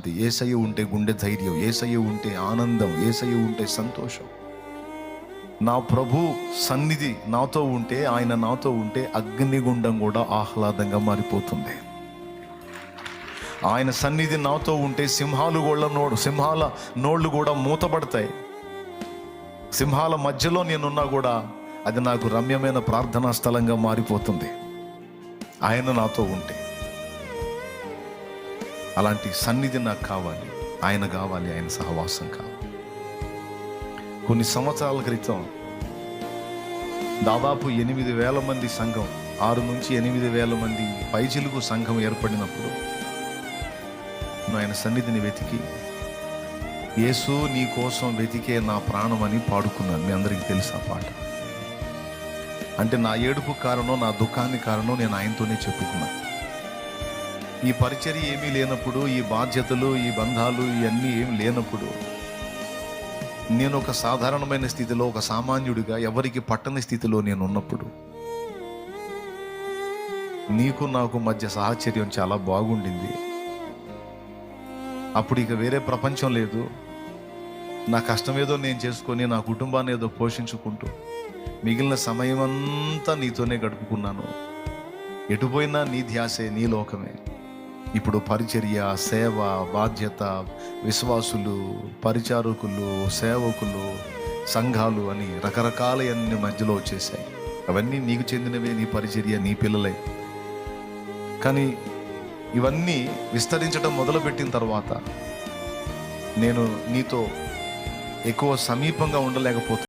శాంతి, యేసయ్య ఉంటే గుండె ధైర్యం, యేసయ్య ఉంటే ఆనందం, యేసయ్య ఉంటే సంతోషం. నా ప్రభు సన్నిధి నాతో ఉంటే, ఆయన నాతో ఉంటే అగ్నిగుండం కూడా ఆహ్లాదంగా మారిపోతుంది. ఆయన సన్నిధి నాతో ఉంటే సింహాల నోళ్ళు కూడా మూతపడతాయి. సింహాల మధ్యలో నేనున్నా కూడా అది నాకు రమ్యమైన ప్రార్థనా స్థలంగా మారిపోతుంది ఆయన నాతో ఉంటే. అలాంటి సన్నిధి నాకు కావాలి, ఆయన కావాలి, ఆయన సహవాసం కావాలి. కొన్ని సంవత్సరాల క్రితం దాదాపు 8,000 మంది సంఘం, 6 నుంచి 8,000 మంది పైచిలుకు సంఘం ఏర్పడినప్పుడు ఆయన సన్నిధిని వెతికి, యేసు నీ కోసం వెతికే నా ప్రాణం అని పాడుకున్నాను. మీ అందరికీ తెలుసు ఆ పాట. అంటే నా ఏడుపు కారణం, నా దుఃఖానికి కారణం నేను ఆయనతోనే చెప్పుకున్నాను. ఈ పరిచర్య ఏమీ లేనప్పుడు, ఈ బాధ్యతలు, ఈ బంధాలు ఇవన్నీ ఏమి లేనప్పుడు, నేను ఒక సాధారణమైన స్థితిలో, ఒక సామాన్యుడిగా ఎవరికి పట్టని స్థితిలో నేను ఉన్నప్పుడు, నీకు నాకు మధ్య సాహచర్యం చాలా బాగుండింది. అప్పుడు ఇక వేరే ప్రపంచం లేదు. నా కష్టం ఏదో నేను చేసుకొని, నా కుటుంబాన్ని ఏదో పోషించుకుంటూ మిగిలిన సమయం అంతా నీతోనే గడుపుకున్నాను. ఎటుపోయినా నీ ధ్యాసే, నీ లోకమే. ఇప్పుడు పరిచర్య, సేవ, బాధ్యత, విశ్వాసులు, పరిచారకులు, సేవకులు, సంఘాలు అని రకరకాల అన్ని మధ్యలో వచ్చేసాయి. అవన్నీ నీకు చెందినవే, నీ పరిచర్య, నీ పిల్లలే. కానీ ఇవన్నీ విస్తరించడం మొదలుపెట్టిన తర్వాత నేను నీతో ఎక్కువ సమీపంగా ఉండలేకపోతున్నాను.